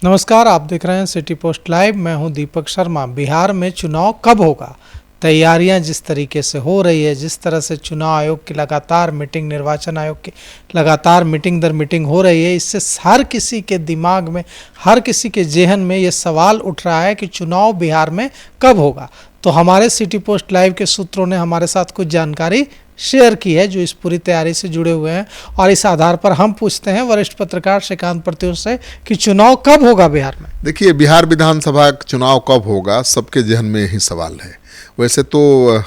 नमस्कार, आप देख रहे हैं सिटी पोस्ट लाइव। मैं हूं दीपक शर्मा। बिहार में चुनाव कब होगा? तैयारियां जिस तरीके से हो रही है, जिस तरह से चुनाव आयोग की लगातार मीटिंग, निर्वाचन आयोग की लगातार मीटिंग दर मीटिंग हो रही है, इससे हर किसी के दिमाग में, हर किसी के जेहन में ये सवाल उठ रहा है कि चुनाव बिहार में कब होगा। तो हमारे सिटी पोस्ट लाइव के सूत्रों ने हमारे साथ कुछ जानकारी शेयर की है जो इस पूरी तैयारी से जुड़े हुए हैं, और इस आधार पर हम पूछते हैं वरिष्ठ पत्रकार श्रीकांत प्रत्युष से कि चुनाव कब होगा बिहार में। देखिए, बिहार विधानसभा चुनाव कब होगा, सबके जहन में यही सवाल है। वैसे तो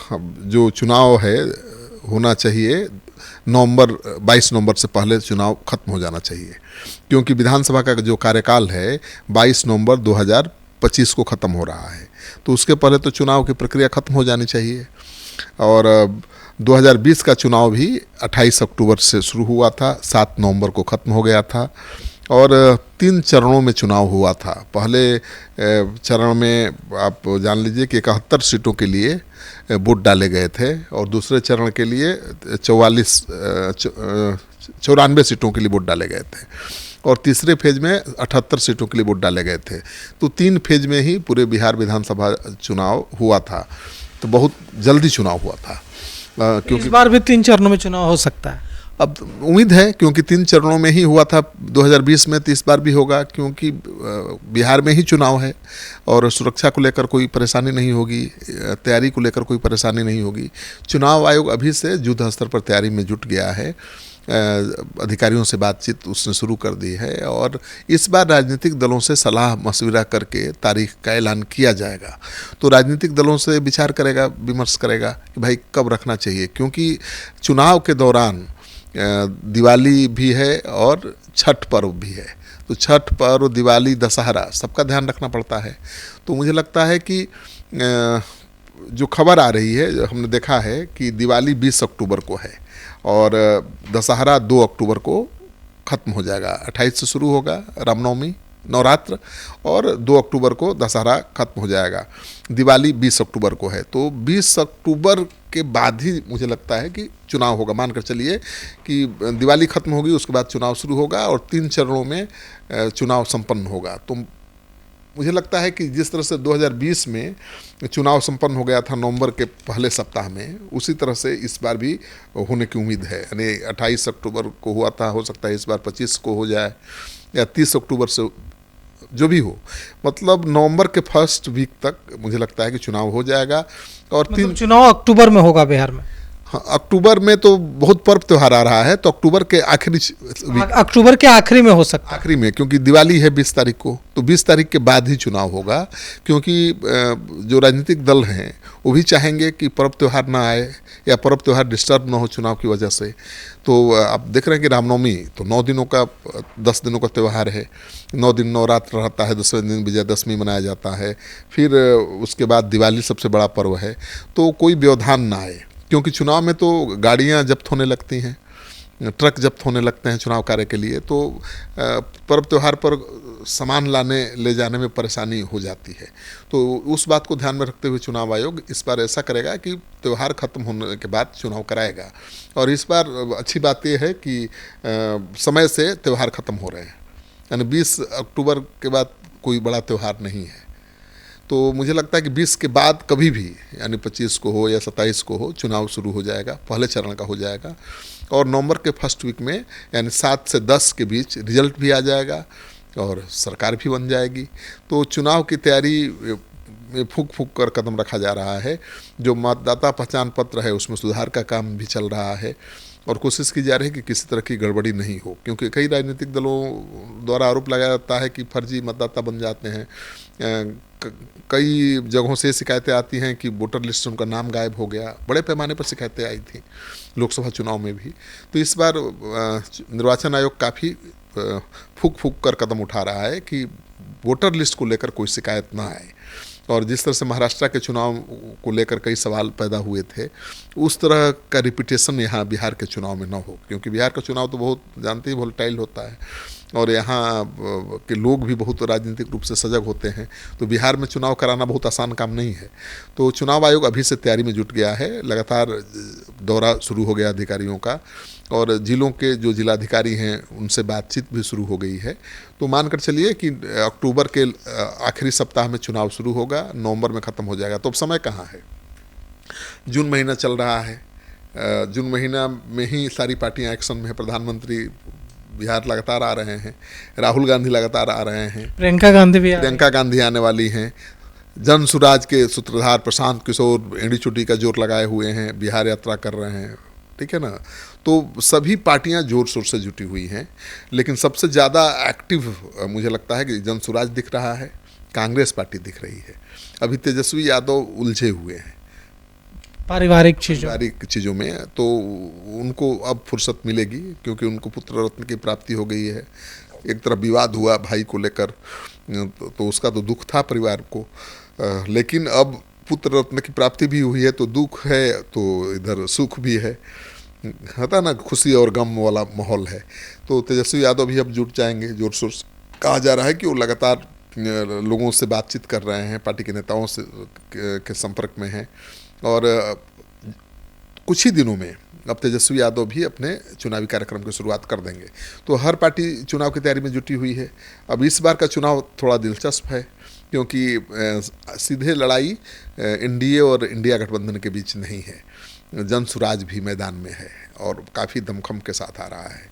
जो चुनाव है होना चाहिए नवंबर 22 नवंबर से पहले चुनाव खत्म हो जाना चाहिए, क्योंकि विधानसभा का जो कार्यकाल है 22 नवंबर 2025 को ख़त्म हो रहा है। तो उसके पहले तो चुनाव की प्रक्रिया खत्म हो जानी चाहिए। और 2020 का चुनाव भी 28 अक्टूबर से शुरू हुआ था, 7 नवंबर को ख़त्म हो गया था और 3 चरणों में चुनाव हुआ था। पहले चरण में आप जान लीजिए कि 71 सीटों के लिए वोट डाले गए थे और दूसरे चरण के लिए 94 सीटों के लिए वोट डाले गए थे और तीसरे फेज में 78 सीटों के लिए वोट डाले गए थे। तो 3 फेज में ही पूरे बिहार विधानसभा चुनाव हुआ था, तो बहुत जल्दी चुनाव हुआ था। क्योंकि इस बार भी 3 चरणों में चुनाव हो सकता है। अब उम्मीद है, क्योंकि 3 चरणों में ही हुआ था 2020 में, तो इस बार भी होगा, क्योंकि बिहार में ही चुनाव है और सुरक्षा को लेकर कोई परेशानी नहीं होगी, तैयारी को लेकर कोई परेशानी नहीं होगी। चुनाव आयोग अभी से युद्ध स्तर पर तैयारी में जुट गया है। अधिकारियों से बातचीत उसने शुरू कर दी है और इस बार राजनीतिक दलों से सलाह मशविरा करके तारीख का ऐलान किया जाएगा। तो राजनीतिक दलों से विचार करेगा, विमर्श करेगा कि भाई कब रखना चाहिए, क्योंकि चुनाव के दौरान दिवाली भी है और छठ पर्व भी है। तो छठ पर्व, दिवाली, दशहरा, सबका ध्यान रखना पड़ता है। तो मुझे लगता है कि जो खबर आ रही है, हमने देखा है कि दिवाली 20 अक्टूबर को है और दशहरा 2 अक्टूबर को ख़त्म हो जाएगा। 28 से शुरू होगा रामनवमी, नवरात्र, और 2 अक्टूबर को दशहरा खत्म हो जाएगा। दिवाली 20 अक्टूबर को है, तो 20 अक्टूबर के बाद ही मुझे लगता है कि चुनाव होगा। मानकर चलिए कि दिवाली खत्म होगी, उसके बाद चुनाव शुरू होगा और 3 चरणों में चुनाव संपन्न होगा। तो मुझे लगता है कि जिस तरह से 2020 में चुनाव संपन्न हो गया था नवंबर के पहले सप्ताह में, उसी तरह से इस बार भी होने की उम्मीद है। यानी 28 अक्टूबर को हुआ था, हो सकता है इस बार 25 को हो जाए या 30 अक्टूबर से, जो भी हो, मतलब नवंबर के फर्स्ट वीक तक मुझे लगता है कि चुनाव हो जाएगा। और मतलब 3 चुनाव अक्टूबर में होगा बिहार में। हाँ, अक्टूबर में तो बहुत पर्व त्यौहार आ रहा है, तो अक्टूबर के आखिरी वीक, अक्टूबर के आखिरी में हो सकता है। आखिरी में, क्योंकि दिवाली है 20 तारीख को, तो 20 तारीख के बाद ही चुनाव होगा। क्योंकि जो राजनीतिक दल हैं वो भी चाहेंगे कि पर्व त्यौहार ना आए या पर्व त्यौहार डिस्टर्ब ना हो चुनाव की वजह से। तो आप देख रहे हैं कि रामनवमी तो 9 दिनों का, 10 दिनों का त्यौहार है। 9 दिन नवरात्र रहता है, 10वें दिन विजयदशमी मनाया जाता है, फिर उसके बाद दिवाली सबसे बड़ा पर्व है। तो कोई व्यवधान ना आए, क्योंकि चुनाव में तो गाड़ियां जब्त होने लगती हैं, ट्रक जब्त होने लगते हैं चुनाव कार्य के लिए। तो पर्व त्यौहार पर सामान लाने ले जाने में परेशानी हो जाती है। तो उस बात को ध्यान में रखते हुए चुनाव आयोग इस बार ऐसा करेगा कि त्यौहार ख़त्म होने के बाद चुनाव कराएगा। और इस बार अच्छी बात यह है कि समय से त्यौहार ख़त्म हो रहे हैं, यानी 20 अक्टूबर के बाद कोई बड़ा त्यौहार नहीं है। तो मुझे लगता है कि 20 के बाद कभी भी, यानी 25 को हो या 27 को हो, चुनाव शुरू हो जाएगा, पहले चरण का हो जाएगा। और नवंबर के फर्स्ट वीक में, यानी 7 से 10 के बीच रिजल्ट भी आ जाएगा और सरकार भी बन जाएगी। तो चुनाव की तैयारी में फूंक फूंक कर कदम रखा जा रहा है। जो मतदाता पहचान पत्र है उसमें सुधार का काम भी चल रहा है और कोशिश की जा रही है कि किसी तरह की गड़बड़ी नहीं हो, क्योंकि कई राजनीतिक दलों द्वारा आरोप लगाया जाता है कि फर्जी मतदाता बन जाते हैं। कई जगहों से शिकायतें आती हैं कि वोटर लिस्ट से उनका नाम गायब हो गया। बड़े पैमाने पर शिकायतें आई थी लोकसभा चुनाव में भी। तो इस बार निर्वाचन आयोग काफ़ी फूंक फूंक कर कदम उठा रहा है कि वोटर लिस्ट को लेकर कोई शिकायत ना आए। और जिस तरह से महाराष्ट्र के चुनाव को लेकर कई सवाल पैदा हुए थे, उस तरह का रिपीटेशन यहाँ बिहार के चुनाव में न हो, क्योंकि बिहार का चुनाव तो बहुत जानते ही वोलेटाइल होता है और यहाँ के लोग भी बहुत राजनीतिक रूप से सजग होते हैं। तो बिहार में चुनाव कराना बहुत आसान काम नहीं है। तो चुनाव आयोग अभी से तैयारी में जुट गया है, लगातार दौरा शुरू हो गया अधिकारियों का और जिलों के जो जिलाधिकारी हैं उनसे बातचीत भी शुरू हो गई है। तो मानकर चलिए कि अक्टूबर के आखिरी सप्ताह में चुनाव शुरू होगा, नवंबर में ख़त्म हो जाएगा। तो अब समय कहाँ है, जून महीना चल रहा है, जून महीना में ही सारी पार्टियां एक्शन में है। प्रधानमंत्री बिहार लगातार आ रहे हैं, राहुल गांधी लगातार आ रहे हैं, प्रियंका गांधी आने वाली हैं, जन सुराज के सूत्रधार प्रशांत किशोर एड़ी चुटी का जोर लगाए हुए हैं, बिहार यात्रा कर रहे हैं, ठीक है ना। तो सभी पार्टियां जोर शोर से जुटी हुई हैं, लेकिन सबसे ज़्यादा एक्टिव मुझे लगता है कि जन सुराज दिख रहा है, कांग्रेस पार्टी दिख रही है। अभी तेजस्वी यादव उलझे हुए हैं पारिवारिक चीज़ों में, तो उनको अब फुर्सत मिलेगी क्योंकि उनको पुत्र रत्न की प्राप्ति हो गई है। एक तरफ विवाद हुआ भाई को लेकर, तो उसका तो दुख था परिवार को, लेकिन अब पुत्र रत्न की प्राप्ति भी हुई है तो दुख है, तो इधर सुख भी है, होता ना, खुशी और गम वाला माहौल है। तो तेजस्वी यादव भी अब जुट जाएंगे जोर शोर से। कहा जा रहा है कि वो लगातार लोगों से बातचीत कर रहे हैं, पार्टी के नेताओं से के संपर्क में हैं, और कुछ ही दिनों में अब तेजस्वी यादव भी अपने चुनावी कार्यक्रम की शुरुआत कर देंगे। तो हर पार्टी चुनाव की तैयारी में जुटी हुई है। अब इस बार का चुनाव थोड़ा दिलचस्प है क्योंकि सीधे लड़ाई एनडीए और इंडिया गठबंधन के बीच नहीं है, जन सुराज भी मैदान में है और काफ़ी दमखम के साथ आ रहा है।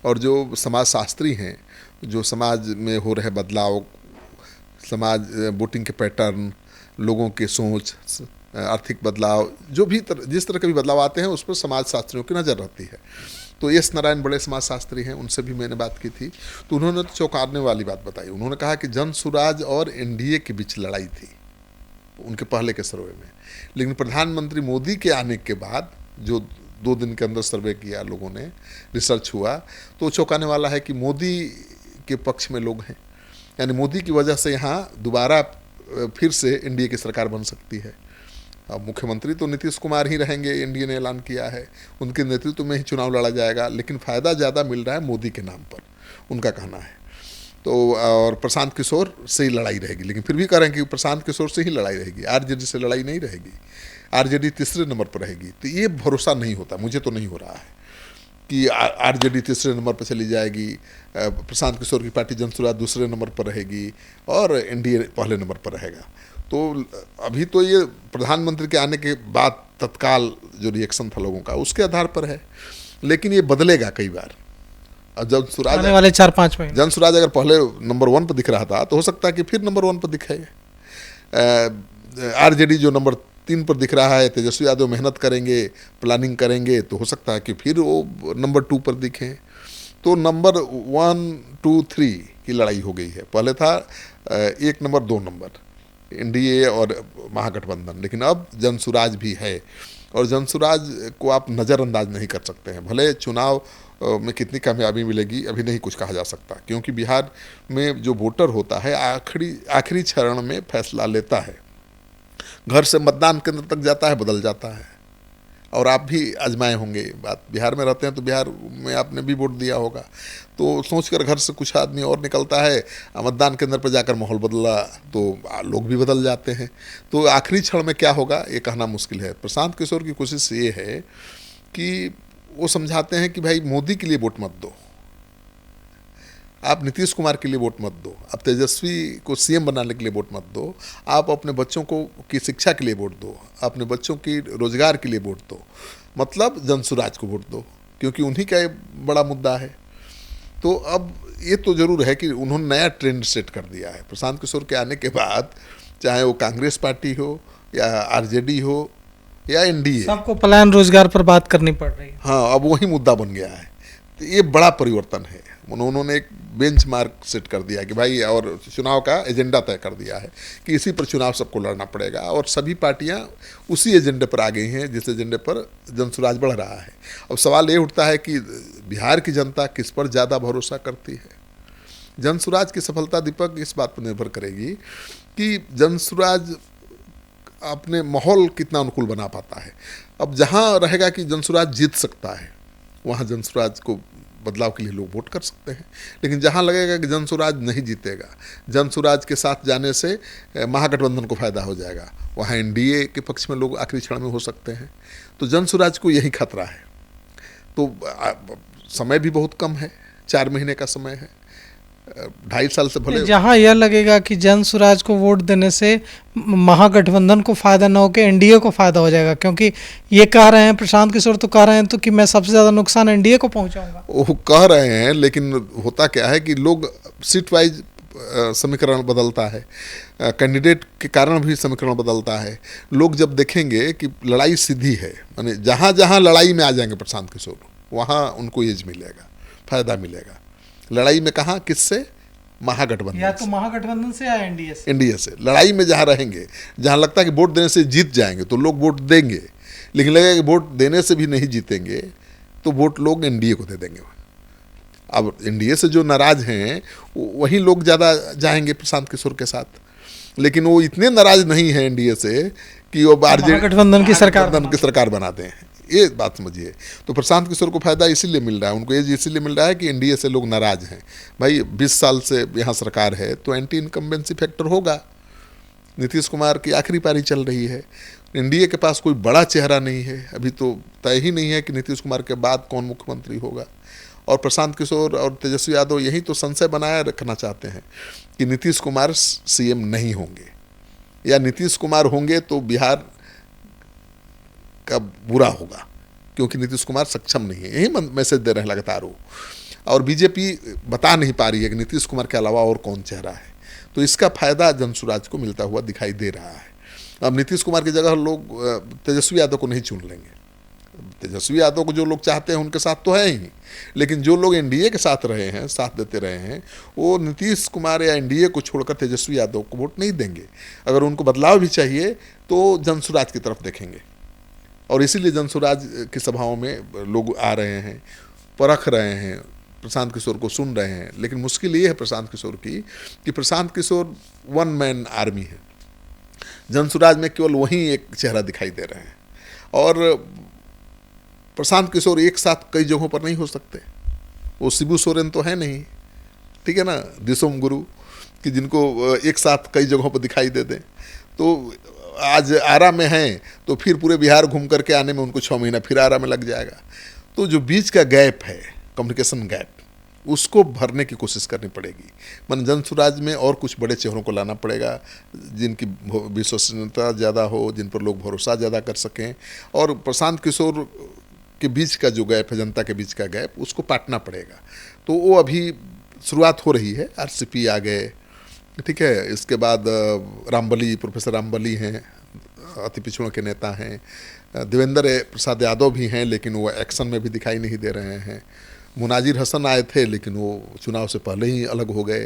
और जो समाजशास्त्री हैं, जो समाज में हो रहे बदलाव, समाज वोटिंग के पैटर्न, लोगों की सोच, आर्थिक बदलाव, जो भी जिस तरह के भी बदलाव आते हैं उस पर समाजशास्त्रियों की नज़र रहती है। तो एस नारायण बड़े समाजशास्त्री हैं, उनसे भी मैंने बात की थी, तो उन्होंने तो चौंकाने वाली बात बताई। उन्होंने कहा कि जन सुराज और एनडीए के बीच लड़ाई थी उनके पहले के सर्वे में, लेकिन प्रधानमंत्री मोदी के आने के बाद जो 2 दिन के अंदर सर्वे किया लोगों ने, रिसर्च हुआ, तो चौंकाने वाला है कि मोदी के पक्ष में लोग हैं, यानी मोदी की वजह से यहाँ दोबारा फिर से एनडीए की सरकार बन सकती है। अब मुख्यमंत्री तो नीतीश कुमार ही रहेंगे, एनडीए ने ऐलान किया है, उनके नेतृत्व में ही चुनाव लड़ा जाएगा, लेकिन फ़ायदा ज़्यादा मिल रहा है मोदी के नाम पर, उनका कहना है। तो और प्रशांत किशोर से ही लड़ाई रहेगी, लेकिन फिर भी कह रहे हैं कि प्रशांत किशोर से ही लड़ाई रहेगी, आरजेडी से लड़ाई नहीं रहेगी, आरजेडी तीसरे नंबर पर रहेगी। तो ये भरोसा नहीं होता, मुझे तो नहीं हो रहा है कि आरजेडी तीसरे नंबर पर चली जाएगी, प्रशांत किशोर की पार्टी जनसुराज दूसरे नंबर पर रहेगी और एनडीए पहले नंबर पर रहेगा। तो अभी तो ये प्रधानमंत्री के आने के बाद तत्काल जो रिएक्शन था लोगों का उसके आधार पर है, लेकिन ये बदलेगा कई बार। अब जनसुराज आने वाले 4-5 महीने जनसुराज अगर पहले नंबर 1 पर दिख रहा था तो हो सकता है कि फिर नंबर 1 पर दिखे। आरजेडी जो नंबर 3 पर दिख रहा है, तेजस्वी यादव मेहनत करेंगे, प्लानिंग करेंगे, तो हो सकता है कि फिर वो नंबर 2 पर दिखें। तो नंबर 1, 2, 3 की लड़ाई हो गई है। पहले था 1 नंबर 2 नंबर एनडीए और महागठबंधन, लेकिन अब जनसुराज भी है और जनसुराज को आप नज़रअंदाज नहीं कर सकते हैं। भले चुनाव में कितनी कामयाबी मिलेगी अभी नहीं कुछ कहा जा सकता, क्योंकि बिहार में जो वोटर होता है आखिरी चरण में फैसला लेता है, घर से मतदान केंद्र तक जाता है, बदल जाता है। और आप भी आजमाए होंगे बात, बिहार में रहते हैं तो बिहार में आपने भी वोट दिया होगा, तो सोचकर घर से कुछ आदमी और निकलता है, मतदान केंद्र पर जाकर माहौल बदला तो लोग भी बदल जाते हैं। तो आखिरी क्षण में क्या होगा ये कहना मुश्किल है। प्रशांत किशोर की कोशिश ये है कि वो समझाते हैं कि भाई मोदी के लिए वोट मत दो, आप नीतीश कुमार के लिए वोट मत दो, आप तेजस्वी को सीएम बनाने के लिए वोट मत दो, आप अपने बच्चों को की शिक्षा के लिए वोट दो, अपने बच्चों की रोजगार के लिए वोट दो, मतलब जनसुराज को वोट दो, क्योंकि उन्हीं का ये बड़ा मुद्दा है। तो अब ये तो ज़रूर है कि उन्होंने नया ट्रेंड सेट कर दिया है प्रशांत किशोर के आने के बाद, चाहे वो कांग्रेस पार्टी हो या आरजेडी हो या एनडीए, सबको पलायन रोजगार पर बात करनी पड़ रही है। हाँ, अब वही मुद्दा बन गया है। तो ये बड़ा परिवर्तन है। उन्होंने एक बेंचमार्क सेट कर दिया कि भाई, और चुनाव का एजेंडा तय कर दिया है कि इसी पर चुनाव सबको लड़ना पड़ेगा, और सभी पार्टियां उसी एजेंडे पर आ गई हैं जिस एजेंडे पर जनसुराज बढ़ रहा है। अब सवाल ये उठता है कि बिहार की जनता किस पर ज़्यादा भरोसा करती है। जनसुराज की सफलता दीपक इस बात पर निर्भर करेगी कि जनसुराज अपने माहौल कितना अनुकूल बना पाता है। अब जहाँ रहेगा कि जनसुराज जीत सकता है वहाँ जनसुराज को बदलाव के लिए लोग वोट कर सकते हैं, लेकिन जहाँ लगेगा कि जनसुराज नहीं जीतेगा, जनसुराज के साथ जाने से महागठबंधन को फायदा हो जाएगा, वहाँ एनडीए के पक्ष में लोग आखिरी क्षण में हो सकते हैं। तो जनसुराज को यही खतरा है। तो समय भी बहुत कम है, 4 महीने का समय है, 2.5 साल से भले। जहां यह लगेगा कि जन स्वराज को वोट देने से महागठबंधन को फायदा ना हो के एनडीए को फायदा हो जाएगा, क्योंकि ये कह रहे हैं प्रशांत किशोर तो कह रहे हैं तो कि मैं सबसे ज्यादा नुकसान एनडीए को पहुंचाऊंगा। वो कह रहे हैं, लेकिन होता क्या है कि लोग सीट वाइज समीकरण बदलता है, कैंडिडेट के कारण भी समीकरण बदलता है। लोग जब देखेंगे कि लड़ाई सीधी है, माने जहाँ जहाँ लड़ाई में आ जाएंगे प्रशांत किशोर, वहाँ उनको एज मिलेगा, फायदा मिलेगा। लड़ाई में कहाँ, किससे? महागठबंधन या तो महागठबंधन से या एनडीए से। एनडीए से लड़ाई में जहाँ रहेंगे, जहाँ लगता है कि वोट देने से जीत जाएंगे तो लोग वोट देंगे, लेकिन लगेगा कि वोट देने से भी नहीं जीतेंगे तो वोट लोग एनडीए को दे देंगे। अब एनडीए से जो नाराज हैं वही लोग ज़्यादा जाएंगे प्रशांत किशोर के साथ, लेकिन वो इतने नाराज नहीं है एनडीए से कि वो गठबंधन की सरकार बनाते हैं। ये बात समझिए। तो प्रशांत किशोर को फायदा इसीलिए मिल रहा है, उनको एज इसीलिए मिल रहा है कि एनडीए से लोग नाराज हैं। भाई 20 साल से यहाँ सरकार है तो एंटी इनकम्बेंसी फैक्टर होगा। नीतीश कुमार की आखिरी पारी चल रही है, एनडीए के पास कोई बड़ा चेहरा नहीं है, अभी तो तय ही नहीं है कि नीतीश कुमार के बाद कौन मुख्यमंत्री होगा। और प्रशांत किशोर और तेजस्वी यादव यही तो संशय बनाए रखना चाहते हैं कि नीतीश कुमार सीएम नहीं होंगे, या नीतीश कुमार होंगे तो बिहार का बुरा होगा, क्योंकि नीतीश कुमार सक्षम नहीं है। यही मैसेज दे रहे हैं लगातार वो। और बीजेपी बता नहीं पा रही है कि नीतीश कुमार के अलावा और कौन चेहरा है, तो इसका फायदा जनसुराज को मिलता हुआ दिखाई दे रहा है। अब नीतीश कुमार की जगह लोग तेजस्वी यादव को नहीं चुन लेंगे। तेजस्वी यादव को जो लोग चाहते हैं उनके साथ तो है ही, लेकिन जो लोग एनडीए के साथ रहे हैं, साथ देते रहे हैं, वो नीतीश कुमार या एनडीए को छोड़कर तेजस्वी यादव को वोट नहीं देंगे। अगर उनको बदलाव भी चाहिए तो जनसुराज की तरफ देखेंगे, और इसीलिए जनसुराज की सभाओं में लोग आ रहे हैं, परख रहे हैं, प्रशांत किशोर को सुन रहे हैं। लेकिन मुश्किल ये है प्रशांत किशोर की कि Prashant Kishor one man army है, जनसुराज में केवल वही एक चेहरा दिखाई दे रहे हैं। और प्रशांत किशोर एक साथ कई जगहों पर नहीं हो सकते। वो शिबू सोरेन तो है नहीं, ठीक है ना, दिसोम गुरु, कि जिनको एक साथ कई जगहों पर दिखाई दे दें। तो आज आरा में हैं तो फिर पूरे बिहार घूम करके आने में उनको 6 महीना फिर आरा में लग जाएगा। तो जो बीच का गैप है, कम्युनिकेशन गैप, उसको भरने की कोशिश करनी पड़ेगी। मन जनसुराज में और कुछ बड़े चेहरों को लाना पड़ेगा, जिनकी विश्वसनीयता ज़्यादा हो, जिन पर लोग भरोसा ज़्यादा कर सकें। और प्रशांत किशोर के बीच का जो गैप है, जनता के बीच का गैप, उसको पाटना पड़ेगा। तो वो अभी शुरुआत हो रही है। आरसीपी आ गए, ठीक है, इसके बाद रामबली, प्रोफेसर रामबली हैं, अति पिछड़ों के नेता हैं। देवेंद्र प्रसाद यादव भी हैं, लेकिन वो एक्शन में भी दिखाई नहीं दे रहे हैं। मुनाजिर हसन आए थे, लेकिन वो चुनाव से पहले ही अलग हो गए।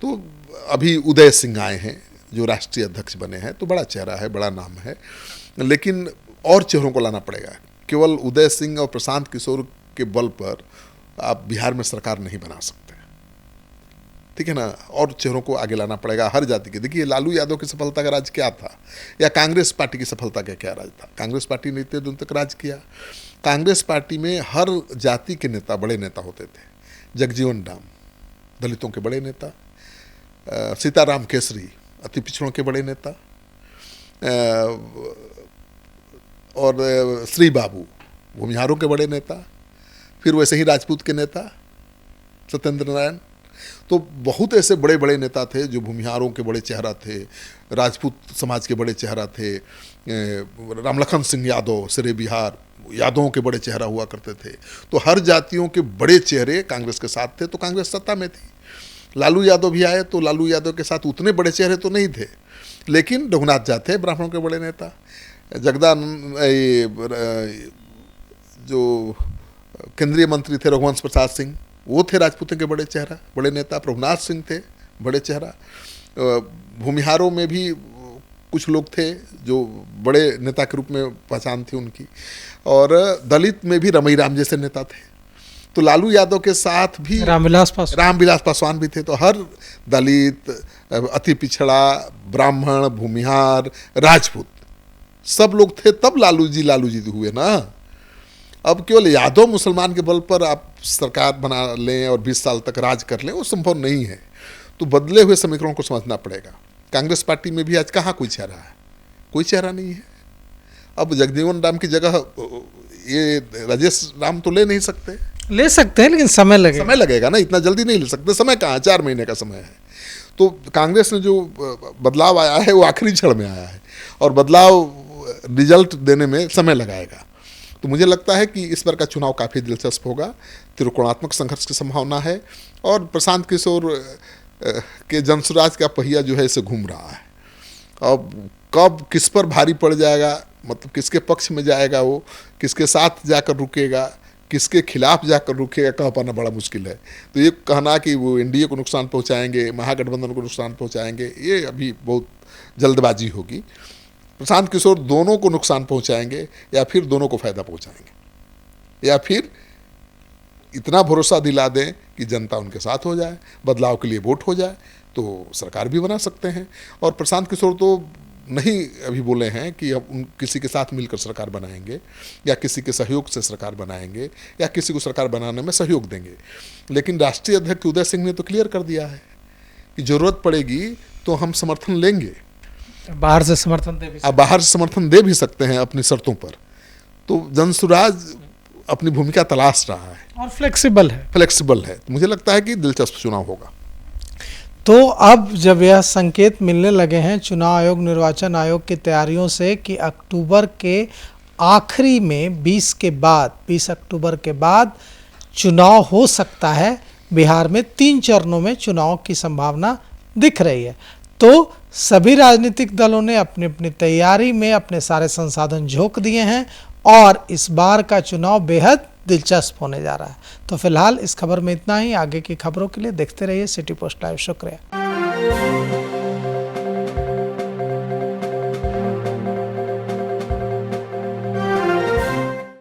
तो अभी उदय सिंह आए हैं जो राष्ट्रीय अध्यक्ष बने हैं, तो बड़ा चेहरा है, बड़ा नाम है, लेकिन और चेहरों को लाना पड़ेगा। केवल उदय सिंह और प्रशांत किशोर के बल पर आप बिहार में सरकार नहीं बना सकते, ठीक है ना। और चेहरों को आगे लाना पड़ेगा हर जाति के। देखिए लालू यादव की सफलता का राज क्या था, या कांग्रेस पार्टी की सफलता का क्या राज था। कांग्रेस पार्टी ने इतने दिन तक राज किया। कांग्रेस पार्टी में हर जाति के नेता, बड़े नेता होते थे। जगजीवन राम, दलितों के बड़े नेता, सीताराम केसरी, अति पिछड़ों के बड़े नेता, और श्री बाबू, भूमिहारों के बड़े नेता, फिर वैसे ही राजपूत के नेता सत्येंद्र नारायण। तो बहुत ऐसे बड़े बड़े नेता थे जो भूमिहारों के बड़े चेहरा थे, राजपूत समाज के बड़े चेहरा थे। रामलखन सिंह यादव, शेरे बिहार, यादवों के बड़े चेहरा हुआ करते थे। तो हर जातियों के बड़े चेहरे कांग्रेस के साथ थे, तो कांग्रेस सत्ता में थी। लालू यादव भी आए तो लालू यादव के साथ उतने बड़े चेहरे तो नहीं थे, लेकिन रघुनाथ झा थे ब्राह्मणों के बड़े नेता। जो केंद्रीय मंत्री थे रघुवंश प्रसाद सिंह, वो थे राजपूतों के बड़े चेहरा, बड़े नेता। प्रभुनाथ सिंह थे बड़े चेहरा। भूमिहारों में भी कुछ लोग थे जो बड़े नेता के रूप में पहचान थी उनकी। और दलित में भी रमई राम जैसे नेता थे। तो लालू यादव के साथ भी रामविलास पासवान भी थे। तो हर दलित, अति पिछड़ा, ब्राह्मण, भूमिहार, राजपूत, सब लोग थे, तब लालू जी हुए ना। अब केवल यादव मुसलमान के बल पर आप सरकार बना लें और 20 साल तक राज कर लें, वो संभव नहीं है। तो बदले हुए समीकरणों को समझना पड़ेगा। कांग्रेस पार्टी में भी आज कहाँ कोई चेहरा है, कोई चेहरा नहीं है। अब जगजीवन राम की जगह ये राजेश राम तो ले नहीं सकते। ले सकते हैं लेकिन समय लगेगा। समय लगेगा ना, इतना जल्दी नहीं ले सकते। समय कहाँ, 4 महीने का समय है। तो कांग्रेस ने जो बदलाव आया है वो आखिरी क्षण में आया है और बदलाव रिजल्ट देने में समय लगाएगा। तो मुझे लगता है कि इस बार का चुनाव काफ़ी दिलचस्प होगा, त्रिकोणात्मक संघर्ष की संभावना है और प्रशांत किशोर के जनसुराज का पहिया जो है इसे घूम रहा है। अब कब किस पर भारी पड़ जाएगा, मतलब किसके पक्ष में जाएगा, वो किसके साथ जाकर रुकेगा, किसके खिलाफ जाकर रुकेगा, कह पाना बड़ा मुश्किल है। तो ये कहना कि वो एनडीए को नुकसान पहुंचाएंगे, महागठबंधन को नुकसान पहुंचाएंगे, ये अभी बहुत जल्दबाजी होगी। प्रशांत किशोर दोनों को नुकसान पहुंचाएंगे या फिर दोनों को फायदा पहुंचाएंगे, या फिर इतना भरोसा दिला दें कि जनता उनके साथ हो जाए, बदलाव के लिए वोट हो जाए, तो सरकार भी बना सकते हैं। और प्रशांत किशोर तो नहीं अभी बोले हैं कि हम किसी के साथ मिलकर सरकार बनाएंगे या किसी के सहयोग से सरकार बनाएंगे या किसी को सरकार बनाने में सहयोग देंगे, लेकिन राष्ट्रीय अध्यक्ष उदय सिंह ने तो क्लियर कर दिया है कि जरूरत पड़ेगी तो हम समर्थन लेंगे। बाहर से समर्थन दे भी आप बाहर से समर्थन दे भी सकते हैं अपनी शर्तों पर। तो जनसुराज अपनी भूमिका तलाश रहा है और फ्लेक्सिबल है। तो मुझे लगता है कि दिलचस्प चुनाव होगा। तो अब जब यह संकेत मिलने लगे हैं चुनाव आयोग, निर्वाचन आयोग की तैयारियों से कि अक्टूबर के आखिरी में 20 अक्टूबर के बाद चुनाव हो सकता है, बिहार में 3 चरणों में चुनाव की संभावना दिख रही है, तो सभी राजनीतिक दलों ने अपनी अपनी तैयारी में अपने सारे संसाधन झोंक दिए हैं और इस बार का चुनाव बेहद दिलचस्प होने जा रहा है। तो फिलहाल इस खबर में इतना ही। आगे की खबरों के लिए देखते रहिए सिटी पोस्ट लाइव। शुक्रिया।